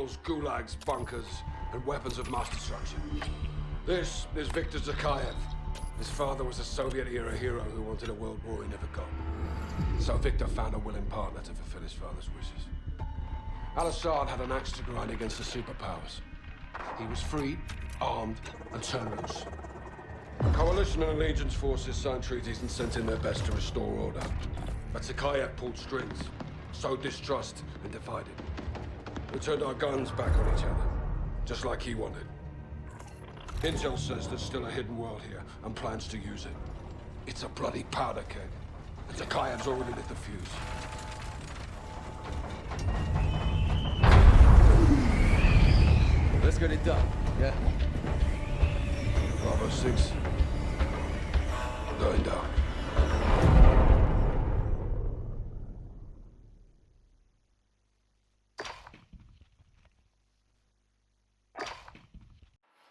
tunnels, gulags, bunkers, and weapons of mass destruction. This is Viktor Zakhaev. His father was a Soviet-era hero who wanted a world war he never got. So Viktor found a willing partner to fulfill his father's wishes. Al-Assad had an axe to grind against the superpowers. He was freed, armed, and turned loose. Coalition and allegiance forces signed treaties and sent in their best to restore order. But Zakhaev pulled strings, sowed distrust, and divided. We turned our guns back on each other, just like he wanted. Intel says there's still a hidden world here, and plans to use it. It's a bloody powder keg, and Zakhaev's already lit the fuse. Let's get it done, yeah? Bravo 6. Going down.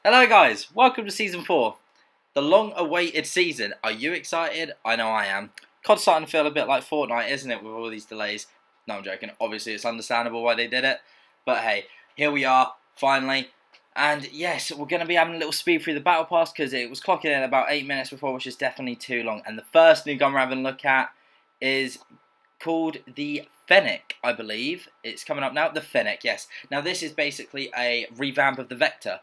Hello guys, welcome to Season 4. The long-awaited season. Are you excited? I know I am. COD's starting to feel a bit like Fortnite, isn't it, with all these delays? No, I'm joking. Obviously, it's understandable why they did it. But hey, here we are, finally. And yes, we're going to be having a little speed through the Battle Pass because it was clocking in about 8 minutes before, which is definitely too long. And the first new gun we're having a look at is called the Fennec, I believe. It's coming up now. The Fennec, yes. Now, this is basically a revamp of the Vector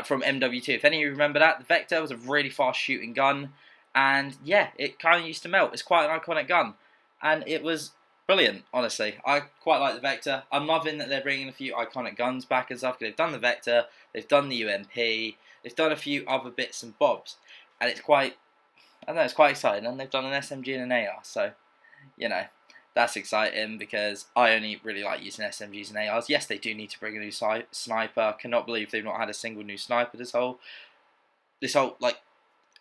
from MW2. If any of you remember that, the Vector was a really fast shooting gun. And yeah, it kind of used to melt. It's quite an iconic gun. And it was brilliant, honestly. I quite like the Vector. I'm loving that they're bringing a few iconic guns back and stuff. Because they've done the Vector, they've done the UMP, they've done a few other bits and bobs. And it's quite, I don't know, it's quite exciting. And they've done an SMG and an AR. So, you know, that's exciting because I only really like using SMGs and ARs. Yes, they do need to bring a new sniper. I cannot believe they've not had a single new sniper this whole like,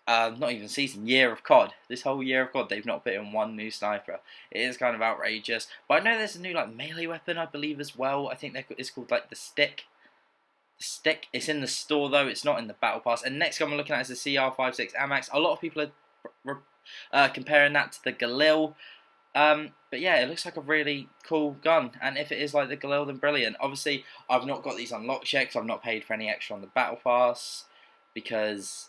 not even season, year of COD. This whole year of COD, they've not put in one new sniper. It is kind of outrageous. But I know there's a new like melee weapon, I believe, as well. I think it's called like the Stick. The Stick. It's in the store though. It's not in the Battle Pass. And next one we're looking at is the CR56 AMAX. A lot of people are comparing that to the Galil. But yeah, it looks like a really cool gun, and if it is like the Galil, then brilliant. Obviously, I've not got these unlocked yet, because I've not paid for any extra on the Battle Pass, because,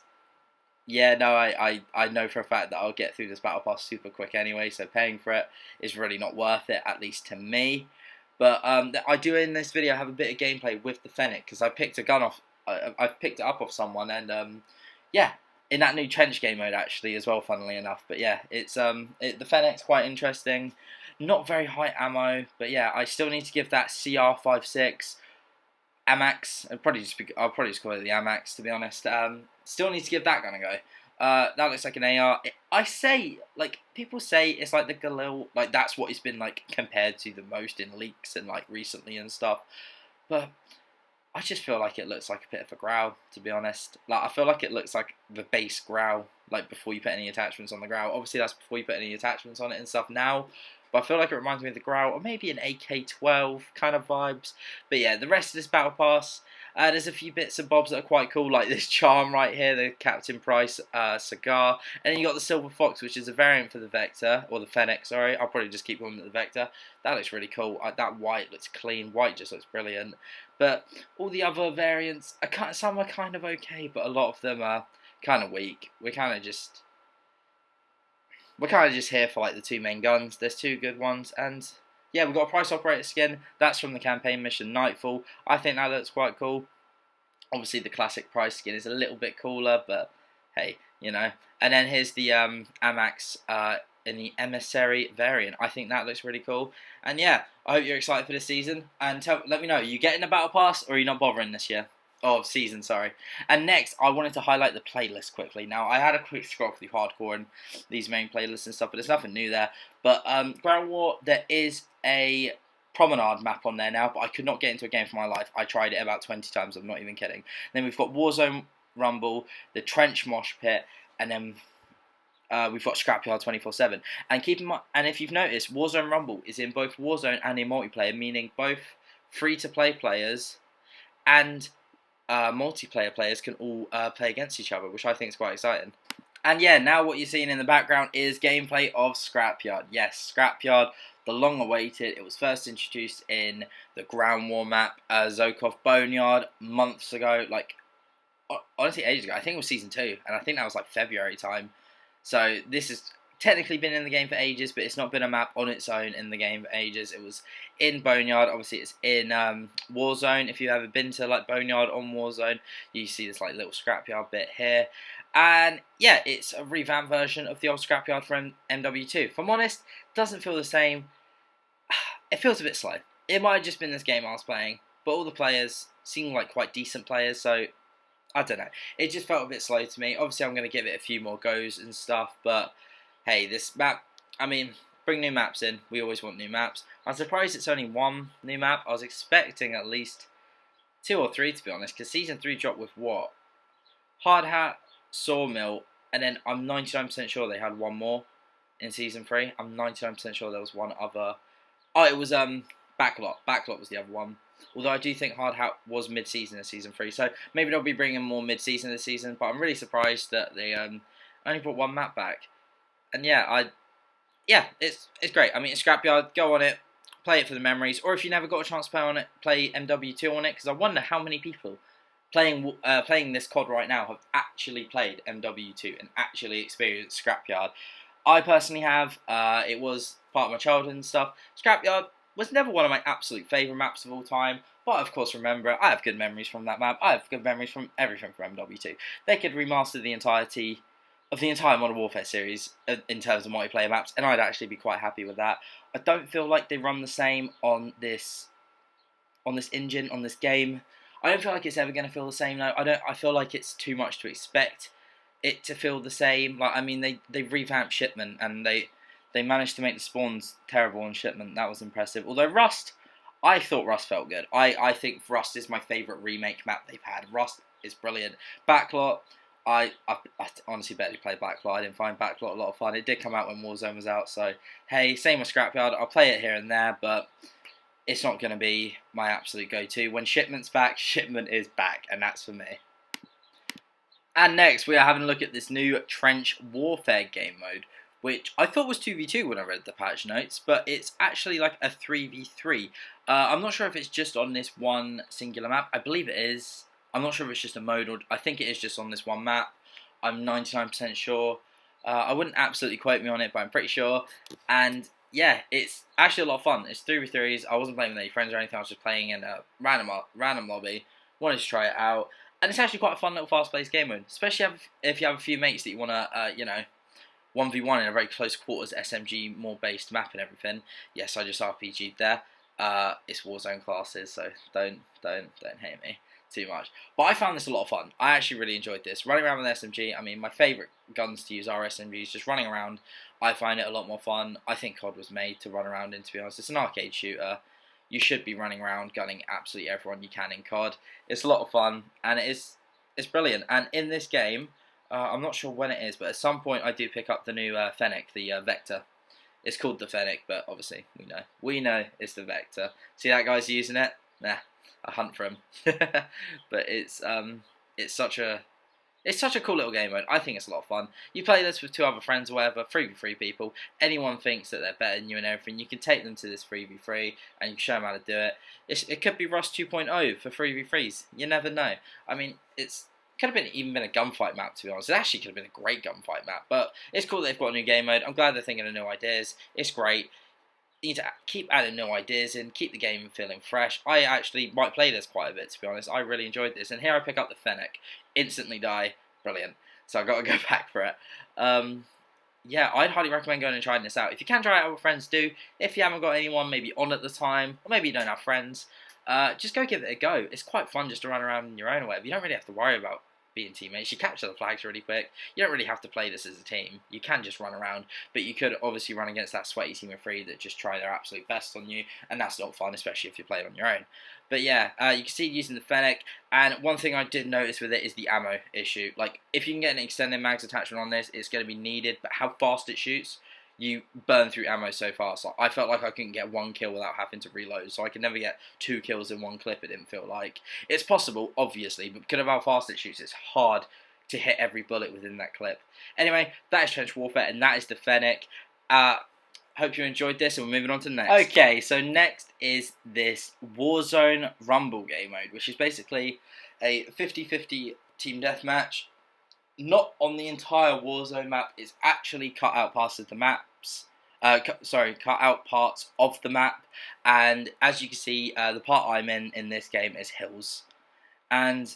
yeah, no, I know for a fact that I'll get through this Battle Pass super quick anyway, so paying for it is really not worth it, at least to me. But I do in this video have a bit of gameplay with the Fennec, because I picked a gun off, I've picked it up off someone, and yeah, in that new trench game mode actually as well, funnily enough. But yeah, it's the Fennec's quite interesting. Not very high ammo, but yeah, I still need to give that CR56 AMAX. I'll probably just call it the AMAX, to be honest. Still need to give that gun a go. That looks like an AR. I say, like, people say it's like the Galil, like that's what it's been like compared to the most in leaks and like recently and stuff. But I just feel like it looks like a bit of a Grau, to be honest. Like, I feel like it looks like the base Grau, like before you put any attachments on the Grau. Obviously, that's before you put any attachments on it and stuff now. But I feel like it reminds me of the Grau, or maybe an AK-12 kind of vibes. But yeah, the rest of this Battle Pass, there's a few bits and bobs that are quite cool, like this charm right here, the Captain Price cigar. And then you got the Silver Fox, which is a variant for the Vector, or the Fennec, sorry. I'll probably just keep calling it the Vector. That looks really cool. That white looks clean. White just looks brilliant. But all the other variants, some are kind of okay, but a lot of them are kind of weak. We're kind of just here for like the two main guns. There's two good ones, and yeah, we've got a Price Operator skin. That's from the campaign mission Nightfall. I think that looks quite cool. Obviously, the classic Price skin is a little bit cooler, but hey, you know. And then here's the AMAX in the Emissary variant. I think that looks really cool. And yeah, I hope you're excited for this season. And let me know, are you getting a Battle Pass or are you not bothering this year? Oh, season, sorry. And next, I wanted to highlight the playlist quickly. Now, I had a quick scroll through hardcore and these main playlists and stuff, but there's nothing new there. But Ground War, there is a Promenade map on there now, but I could not get into a game for my life. I tried it about 20 times, I'm not even kidding. Then we've got Warzone Rumble, the Trench Mosh Pit, and then we've got Scrapyard 24/7. And keep in mind, and if you've noticed, Warzone Rumble is in both Warzone and in multiplayer, meaning both free-to-play players and multiplayer players can all play against each other, which I think is quite exciting. And yeah, now what you're seeing in the background is gameplay of Scrapyard. Yes, Scrapyard, the long-awaited. It was first introduced in the Ground War map, Zokov Boneyard, months ago, like, honestly ages ago. I think it was Season 2, and I think that was like February time. So this has technically been in the game for ages, but it's not been a map on its own in the game for ages. It was in Boneyard. Obviously, it's in Warzone. If you've ever been to like Boneyard on Warzone, you see this like little Scrapyard bit here. And yeah, it's a revamped version of the old Scrapyard from MW2. If I'm honest, it doesn't feel the same. It feels a bit slow. It might have just been this game I was playing, but all the players seem like quite decent players, so I don't know. It just felt a bit slow to me. Obviously, I'm going to give it a few more goes and stuff, but hey, this map, I mean, bring new maps in. We always want new maps. I'm surprised it's only one new map. I was expecting at least 2 or 3, to be honest, because Season 3 dropped with what? Hard Hat, Sawmill, and then I'm 99% sure they had one more in Season 3. I'm 99% sure there was one other. Oh, it was Backlot. Backlot was the other one. Although I do think Hard Hat was mid-season in Season 3, so maybe they'll be bringing more mid-season this season. But I'm really surprised that they only brought one map back. And yeah, it's great. I mean, it's Scrapyard. Go on it, play it for the memories. Or if you never got a chance to play on it, play MW2 on it. Because I wonder how many people playing this COD right now have actually played MW2 and actually experienced Scrapyard. I personally have. It was part of my childhood and stuff. Scrapyard was never one of my absolute favourite maps of all time, but of course remember, I have good memories from that map. I have good memories from everything from MW2. They could remaster the entirety of the entire Modern Warfare series in terms of multiplayer maps, and I'd actually be quite happy with that. I don't feel like they run the same on this engine, on this game. I don't feel like it's ever going to feel the same though. I feel like it's too much to expect it to feel the same. Like, I mean, they revamped Shipment, and they managed to make the spawns terrible on Shipment. That was impressive. Although Rust, I thought Rust felt good. I think Rust is my favourite remake map they've had. Rust is brilliant. Backlot, I honestly barely played Backlot. I didn't find Backlot a lot of fun. It did come out when Warzone was out, so hey, same with Scrapyard. I'll play it here and there, but it's not going to be my absolute go-to. When Shipment's back, Shipment is back, and that's for me. And next, we are having a look at this new Trench Warfare game mode, which I thought was 2v2 when I read the patch notes, but it's actually like a 3v3. I'm not sure if it's just on this one singular map. I believe it is. I'm not sure if it's just a mode, or I think it is just on this one map. I'm 99% sure. I wouldn't absolutely quote me on it, but I'm pretty sure. And yeah, it's actually a lot of fun. It's 3v3s. I wasn't playing with any friends or anything. I was just playing in a random lobby. Wanted to try it out. And it's actually quite a fun little fast-paced game mode, especially if you have a few mates that you want to, 1v1 in a very close quarters SMG more based map and everything. Yes, I just RPG'd there. It's Warzone classes, so don't hate me too much. But I found this a lot of fun. I actually really enjoyed this. Running around with SMG, I mean, my favourite guns to use are SMGs. Just running around, I find it a lot more fun. I think COD was made to run around in, to be honest. It's an arcade shooter. You should be running around, gunning absolutely everyone you can in COD. It's a lot of fun, and it's brilliant. And in this game, I'm not sure when it is, but at some point I do pick up the new Fennec, the Vector. It's called the Fennec, but obviously we know it's the Vector. See that guy's using it? Nah, I hunt for him. But it's such a cool little game mode. I think it's a lot of fun. You play this with 2 other friends or whatever, 3v3 people. Anyone thinks that they're better than you and everything, you can take them to this 3v3 and you can show them how to do it. It could be Rust 2.0 for 3v3s. You never know. I mean, could have even been a gunfight map, to be honest. It actually could have been a great gunfight map, but it's cool that they've got a new game mode. I'm glad they're thinking of new ideas. It's great. You need to keep adding new ideas in, keep the game feeling fresh. I actually might play this quite a bit, to be honest. I really enjoyed this, and here I pick up the Fennec. Instantly die. Brilliant. So I've got to go back for it. Yeah, I'd highly recommend going and trying this out. If you can try it out with friends, do. If you haven't got anyone maybe on at the time, or maybe you don't have friends, just go give it a go. It's quite fun just to run around on your own or whatever. You don't really have to worry about being teammates. You capture the flags really quick. You don't really have to play this as a team. You can just run around, but you could obviously run against that sweaty team of 3 that just try their absolute best on you, and that's not fun, especially if you're playing on your own. But yeah, you can see using the Fennec, and one thing I did notice with it is the ammo issue. Like, if you can get an extended mags attachment on this, it's going to be needed, but how fast it shoots, you burn through ammo so fast. Like, I felt like I couldn't get 1 kill without having to reload, so I could never get 2 kills in one clip, it didn't feel like. It's possible, obviously, but because of how fast it shoots, it's hard to hit every bullet within that clip. Anyway, that is Trench Warfare, and that is the Fennec. hope you enjoyed this, and we're moving on to the next. Okay, so next is this Warzone Rumble game mode, which is basically a 50-50 team deathmatch. Not on the entire Warzone map, it's actually cut out parts of the maps. Cut out parts of the map, and as you can see, the part I'm in this game is hills, and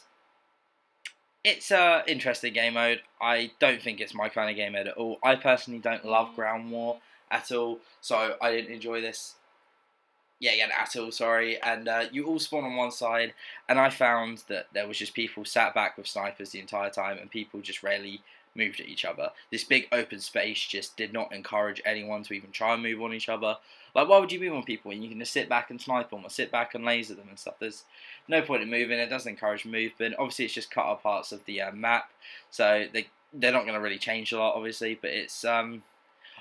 it's a interesting game mode. I don't think it's my kind of game mode at all. I personally don't love ground war at all, so I didn't enjoy this. Yeah, at all, sorry. And you all spawn on one side, and I found that there was just people sat back with snipers the entire time, and people just rarely moved at each other. This big open space just did not encourage anyone to even try and move on each other. Like, why would you move on people when you can just sit back and snipe them, or sit back and laser them and stuff? There's no point in moving. It doesn't encourage movement. Obviously, it's just cut off parts of the map, so they're not going to really change a lot, obviously, but it's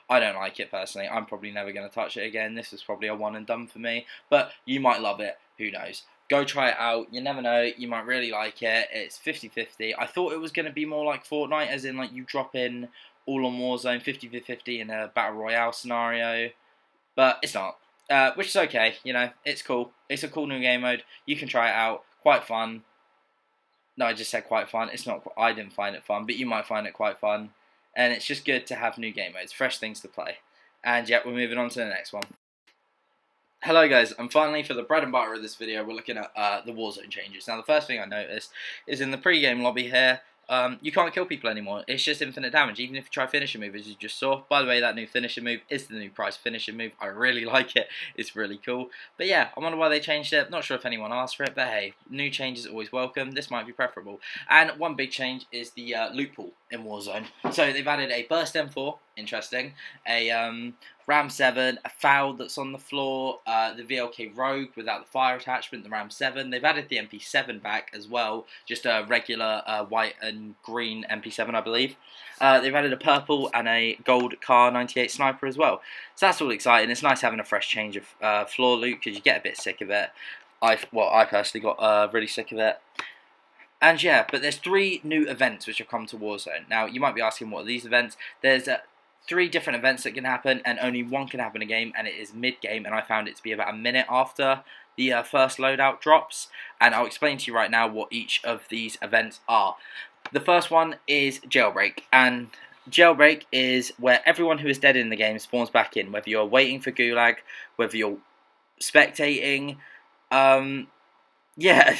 I don't like it personally. I'm probably never going to touch it again. This was probably a one and done for me. But you might love it. Who knows? Go try it out. You never know. You might really like it. It's 50-50. I thought it was going to be more like Fortnite, as in like you drop in all on Warzone 50-50 in a Battle Royale scenario. But it's not. Which is okay. You know, it's cool. It's a cool new game mode. You can try it out. Quite fun. No, I just said quite fun. It's not. I didn't find it fun, but you might find it quite fun. And it's just good to have new game modes, fresh things to play. And yeah, we're moving on to the next one. Hello guys, and finally for the bread and butter of this video, we're looking at the Warzone changes. Now the first thing I noticed is in the pre-game lobby here, you can't kill people anymore. It's just infinite damage, even if you try finishing move, as you just saw. By the way, that new finishing move is the new price finishing move. I really like it. It's really cool. But yeah, I wonder why they changed it. Not sure if anyone asked for it, but hey, new changes are always welcome. This might be preferable. And one big change is the loot pool in Warzone. So they've added a burst M4, interesting, a Ram 7, a foul that's on the floor, the VLK Rogue without the fire attachment, the Ram 7. They've added the MP7 back as well, just a regular white and green MP7, I believe. They've added a purple and a gold Car 98 sniper as well. So that's all exciting. It's nice having a fresh change of floor loot, because you get a bit sick of it. I personally got really sick of it. And yeah, but there's 3 new events which have come to Warzone. Now, you might be asking, what are these events? There's 3 different events that can happen, and only one can happen in a game, and it is mid-game, and I found it to be about a minute after the first loadout drops. And I'll explain to you right now what each of these events are. The first one is Jailbreak, and Jailbreak is where everyone who is dead in the game spawns back in, whether you're waiting for Gulag, whether you're spectating, yeah,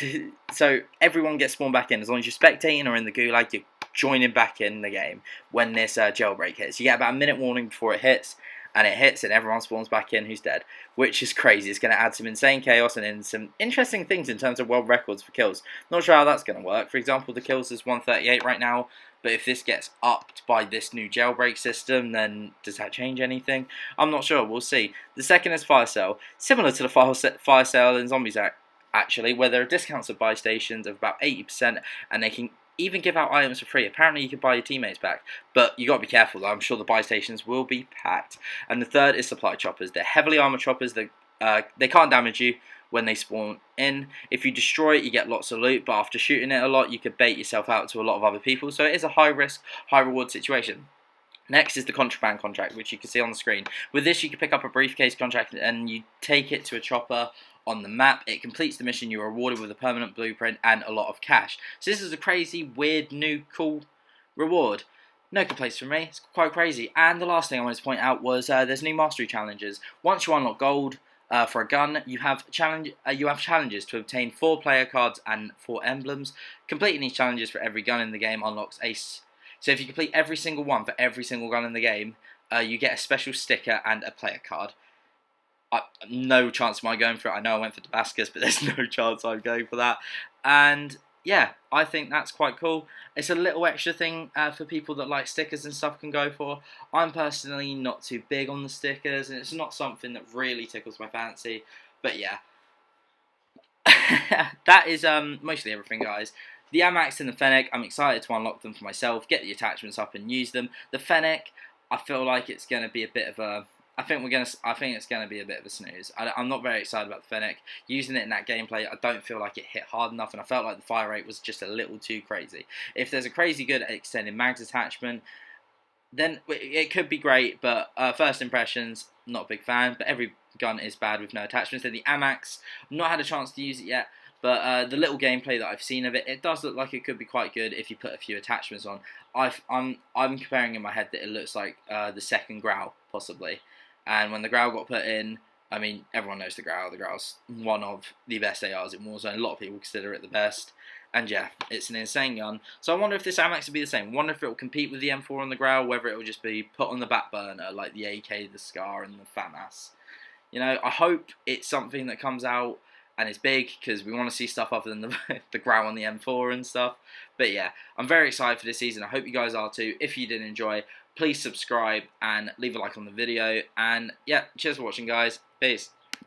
so everyone gets spawned back in. As long as you're spectating or in the Gulag, you're joining back in the game when this jailbreak hits. You get about a minute warning before it hits, and everyone spawns back in who's dead, which is crazy. It's going to add some insane chaos and in some interesting things in terms of world records for kills. Not sure how that's going to work. For example, the kills is 138 right now, but if this gets upped by this new jailbreak system, then does that change anything? I'm not sure. We'll see. The second is Fire Sale, similar to the Fire Sale in Zombies actually, where there are discounts of buy stations of about 80%, and they can even give out items for free. Apparently you can buy your teammates back, but you got to be careful though. I'm sure the buy stations will be packed. And the third is supply choppers. They're heavily armored choppers that they can't damage you when they spawn in. If you destroy it, you get lots of loot, but after shooting it a lot, you could bait yourself out to a lot of other people. So it is a high risk, high reward situation. Next is the contraband contract, which you can see on the screen. With this, you can pick up a briefcase contract and you take it to a chopper on the map. It completes the mission. You're rewarded with a permanent blueprint and a lot of cash. So this is a crazy, weird, new, cool reward. No complaints from me. It's quite crazy. And the last thing I wanted to point out was there's new mastery challenges. Once you unlock gold for a gun, you have challenges to obtain 4 player cards and 4 emblems. Completing these challenges for every gun in the game unlocks ace. So if you complete every single one for every single gun in the game, you get a special sticker and a player card. No chance of my going for it. I know I went for Damascus, but there's no chance I'm going for that. And yeah, I think that's quite cool. It's a little extra thing for people that like stickers and stuff can go for. I'm personally not too big on the stickers, and it's not something that really tickles my fancy. But yeah, that is mostly everything, guys. The Amax and the Fennec, I'm excited to unlock them for myself, get the attachments up and use them. The Fennec, I feel like it's going to be a bit of a... I think it's going to be a bit of a snooze. I'm not very excited about the Fennec. Using it in that gameplay, I don't feel like it hit hard enough, and I felt like the fire rate was just a little too crazy. If there's a crazy good extended mags attachment, then it could be great, but first impressions, not a big fan. But every gun is bad with no attachments. Then the AMAX, I've not had a chance to use it yet, but the little gameplay that I've seen of it, it does look like it could be quite good if you put a few attachments on. I'm comparing in my head that it looks like the second Growl, possibly. And when the Growl got put in, I mean, everyone knows the Growl. The Growl's one of the best ARs in Warzone. A lot of people consider it the best. And yeah, it's an insane gun. So I wonder if this AMAX will be the same. I wonder if it will compete with the M4 and the Growl, whether it will just be put on the back burner, like the AK, the Scar, and the FAMAS. You know, I hope it's something that comes out and it's big, because we want to see stuff other than the Growl and the M4 and stuff. But yeah, I'm very excited for this season. I hope you guys are too. If you did enjoy, please subscribe and leave a like on the video. And yeah, cheers for watching, guys. Peace.